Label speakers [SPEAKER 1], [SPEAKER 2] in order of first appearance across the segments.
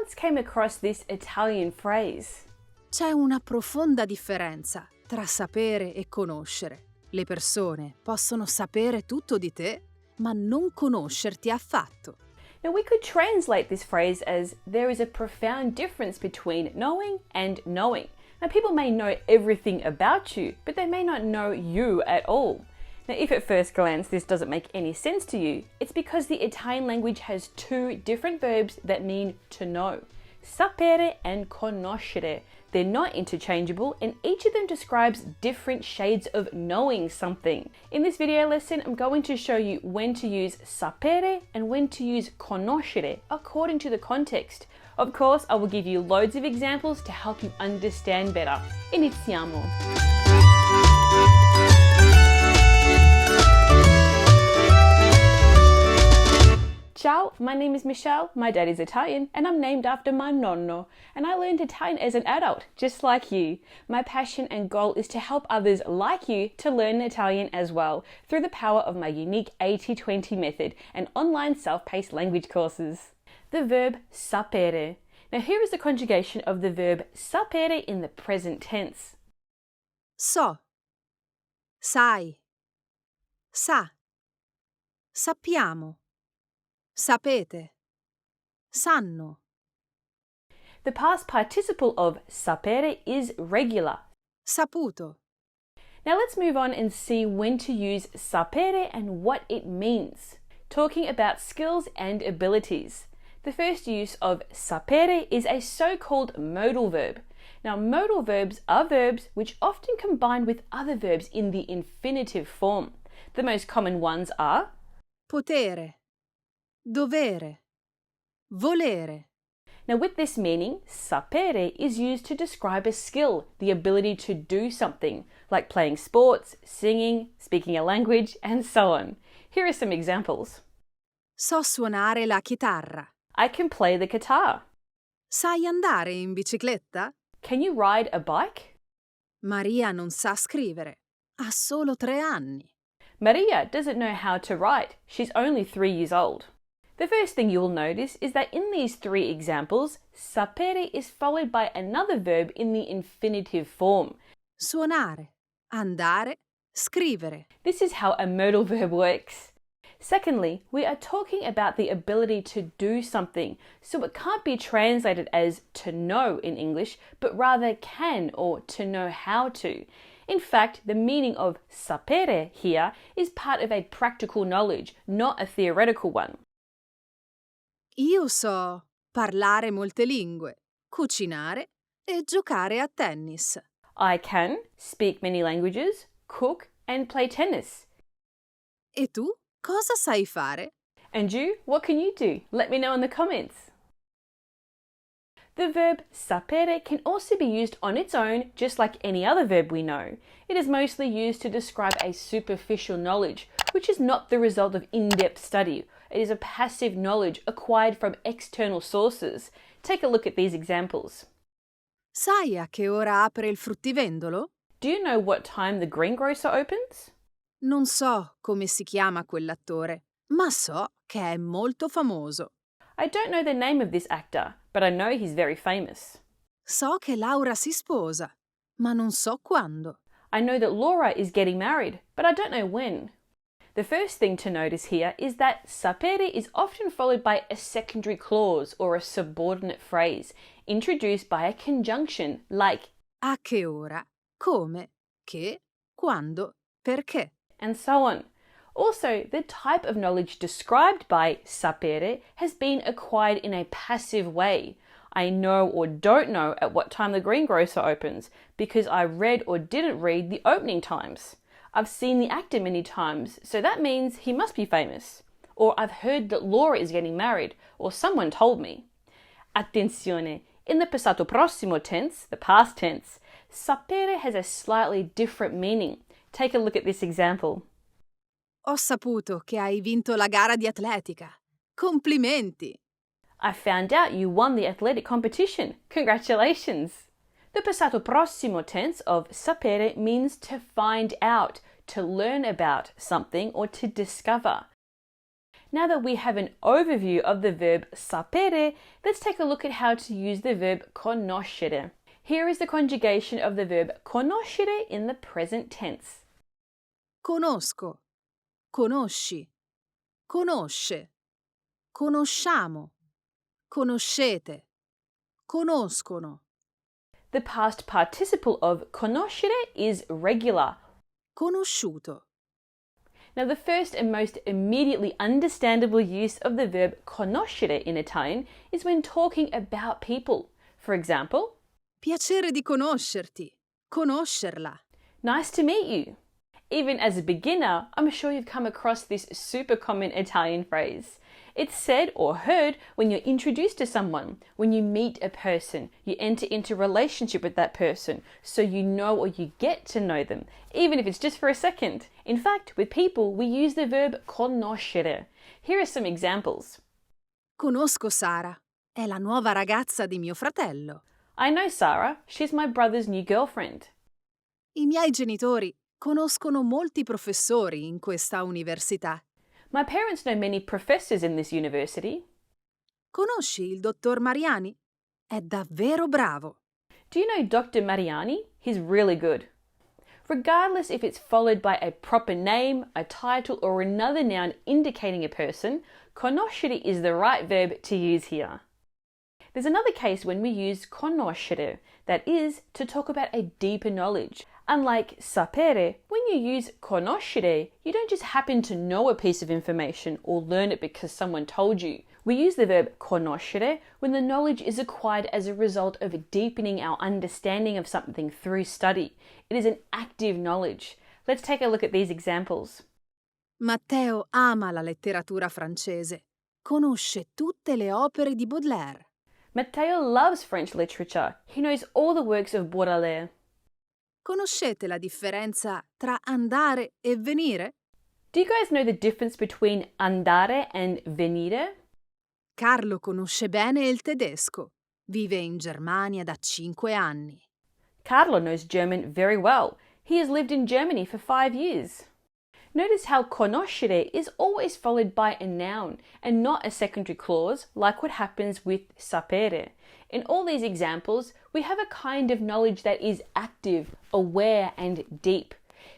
[SPEAKER 1] once came across this Italian phrase.
[SPEAKER 2] C'è una profonda differenza tra sapere e conoscere. Le persone possono sapere tutto di te, ma non conoscerti affatto.
[SPEAKER 1] Now we could translate this phrase as there is a profound difference between knowing and knowing. Now people may know everything about you, but they may not know you at all. Now if at first glance this doesn't make any sense to you, it's because the Italian language has two different verbs that mean to know. Sapere and conoscere. They're not interchangeable and each of them describes different shades of knowing something. In this video lesson, I'm going to show you when to use sapere and when to use conoscere according to the context. Of course, I will give you loads of examples to help you understand better. Iniziamo! Ciao, my name is Michelle, my dad is Italian, and I'm named after my nonno, and I learned Italian as an adult, just like you. My passion and goal is to help others like you to learn Italian as well, through the power of my unique 80-20 method and online self-paced language courses. The verb sapere. Now here is the conjugation of the verb sapere in the present tense.
[SPEAKER 2] So, sai, sa, sappiamo, sapete, sanno.
[SPEAKER 1] The past participle of sapere is regular.
[SPEAKER 2] Saputo.
[SPEAKER 1] Now let's move on and see when to use sapere and what it means. Talking about skills and abilities. The first use of sapere is a so-called modal verb. Now modal verbs are verbs which often combine with other verbs in the infinitive form. The most common ones are
[SPEAKER 2] Potere, dovere, volere.
[SPEAKER 1] Now with this meaning, sapere is used to describe a skill, the ability to do something, like playing sports, singing, speaking a language, and so on. Here are some examples.
[SPEAKER 2] So suonare la chitarra.
[SPEAKER 1] I can play the guitar.
[SPEAKER 2] Sai andare in bicicletta?
[SPEAKER 1] Can you ride a bike?
[SPEAKER 2] Maria non sa scrivere. Ha solo 3 anni.
[SPEAKER 1] Maria doesn't know how to write. She's only 3 years old. The first thing you will notice is that in these 3 examples, sapere is followed by another verb in the infinitive form.
[SPEAKER 2] Suonare, andare, scrivere.
[SPEAKER 1] This is how a modal verb works. Secondly, we are talking about the ability to do something, so it can't be translated as to know in English, but rather can or to know how to. In fact, the meaning of sapere here is part of a practical knowledge, not a theoretical one.
[SPEAKER 2] Io so parlare molte lingue, cucinare e giocare a tennis.
[SPEAKER 1] I can speak many languages, cook and play tennis.
[SPEAKER 2] E tu? Cosa sai fare?
[SPEAKER 1] And you? What can you do? Let me know in the comments. The verb sapere can also be used on its own, just like any other verb we know. It is mostly used to describe a superficial knowledge, which is not the result of in-depth study. It is a passive knowledge acquired from external sources. Take a look at these examples.
[SPEAKER 2] Sai a che ora apre il fruttivendolo?
[SPEAKER 1] Do you know what time the greengrocer opens?
[SPEAKER 2] Non so come si chiama quell'attore, ma so che è molto famoso.
[SPEAKER 1] I don't know the name of this actor, but I know he's very famous.
[SPEAKER 2] So che Laura si sposa, ma non so quando.
[SPEAKER 1] I know that Laura is getting married, but I don't know when. The first thing to notice here is that sapere is often followed by a secondary clause or a subordinate phrase, introduced by a conjunction like
[SPEAKER 2] A che ora, come, che, quando, perché.
[SPEAKER 1] And so on. Also, the type of knowledge described by sapere has been acquired in a passive way. I know or don't know at what time the greengrocer opens because I read or didn't read the opening times. I've seen the actor many times, so that means he must be famous. Or I've heard that Laura is getting married, or someone told me. Attenzione! In the passato prossimo tense, the past tense, sapere has a slightly different meaning. Take a look at this example.
[SPEAKER 2] Ho saputo che hai vinto la gara di atletica. Complimenti!
[SPEAKER 1] I found out you won the athletic competition. Congratulations! The passato prossimo tense of sapere means to find out, to learn about something or to discover. Now that we have an overview of the verb sapere, let's take a look at how to use the verb conoscere. Here is the conjugation of the verb conoscere in the present tense.
[SPEAKER 2] Conosco, conosci, conosce, conosciamo, conoscete, conoscono.
[SPEAKER 1] The past participle of conoscere is regular.
[SPEAKER 2] Conosciuto.
[SPEAKER 1] Now, the first and most immediately understandable use of the verb conoscere in Italian is when talking about people. For example,
[SPEAKER 2] Piacere di conoscerti, conoscerla.
[SPEAKER 1] nice to meet you. Even as a beginner, I'm sure you've come across this super common Italian phrase. It's said or heard when you're introduced to someone, when you meet a person, you enter into a relationship with that person, so you know or you get to know them, even if it's just for a second. In fact, with people, we use the verb conoscere. Here are some examples.
[SPEAKER 2] Conosco Sara, è la nuova ragazza di mio fratello.
[SPEAKER 1] I know Sarah, she's my brother's new girlfriend.
[SPEAKER 2] I miei genitori conoscono molti professori in questa università.
[SPEAKER 1] My parents know many professors in this university.
[SPEAKER 2] Conosci il dottor Mariani? È davvero bravo.
[SPEAKER 1] Do you know Dr. Mariani? He's really good. Regardless if it's followed by a proper name, a title, or another noun indicating a person, conoscere is the right verb to use here. There's another case when we use conoscere, that is, to talk about a deeper knowledge. Unlike sapere, when you use conoscere, you don't just happen to know a piece of information or learn it because someone told you. We use the verb conoscere when the knowledge is acquired as a result of deepening our understanding of something through study. It is an active knowledge. Let's take a look at these examples.
[SPEAKER 2] Matteo ama la letteratura francese. Conosce tutte le opere di Baudelaire.
[SPEAKER 1] Matteo loves French literature. He knows all the works of Baudelaire.
[SPEAKER 2] Conoscete la differenza tra andare e venire?
[SPEAKER 1] Do you guys know the difference between andare and venire?
[SPEAKER 2] Carlo conosce bene il tedesco. Vive in Germania da 5 anni.
[SPEAKER 1] Carlo knows German very well. He has lived in Germany for 5 years. Notice how conoscere is always followed by a noun and not a secondary clause like what happens with sapere. In all these examples, we have a kind of knowledge that is active, aware, and deep.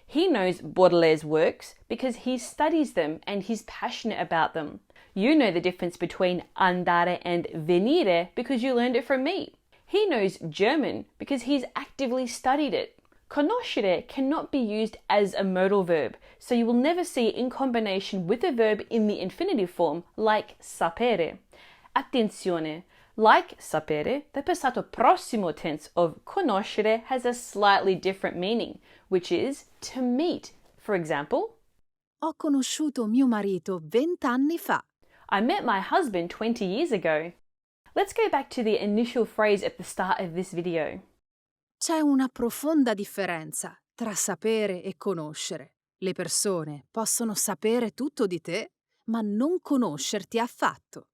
[SPEAKER 1] He knows Baudelaire's works because he studies them and he's passionate about them. You know the difference between andare and venire because you learned it from me. He knows German because he's actively studied it. Conoscere cannot be used as a modal verb, so you will never see it in combination with a verb in the infinitive form like sapere. Attenzione! Like sapere, the passato prossimo tense of conoscere has a slightly different meaning, which is to meet. For example,
[SPEAKER 2] Ho conosciuto mio marito 20 anni fa.
[SPEAKER 1] I met my husband 20 years ago. Let's go back to the initial phrase at the start of this video.
[SPEAKER 2] C'è una profonda differenza tra sapere e conoscere. Le persone possono sapere tutto di te, ma non conoscerti affatto.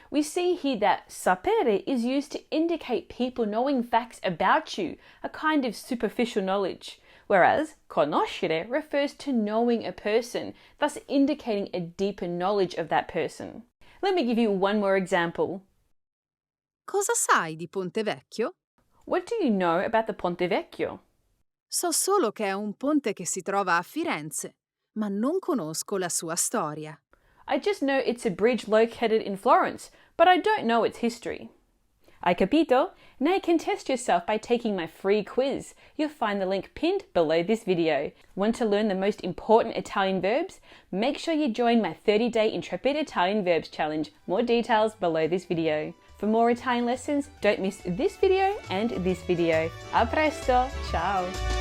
[SPEAKER 1] We see here that sapere is used to indicate people knowing facts about you, a kind of superficial knowledge, whereas conoscere refers to knowing a person, thus indicating a deeper knowledge of that person. Let me give you one more example.
[SPEAKER 2] Cosa sai di Ponte Vecchio?
[SPEAKER 1] What do you know about the Ponte Vecchio?
[SPEAKER 2] So solo che è un ponte che si trova a Firenze, ma non conosco la sua storia.
[SPEAKER 1] I just know it's a bridge located in Florence, but I don't know its history. Hai capito? Now you can test yourself by taking my free quiz. You'll find the link pinned below this video. Want to learn the most important Italian verbs? Make sure you join my 30-day Intrepid Italian Verbs Challenge. More details below this video. For more Italian lessons, don't miss this video and this video. A presto! Ciao!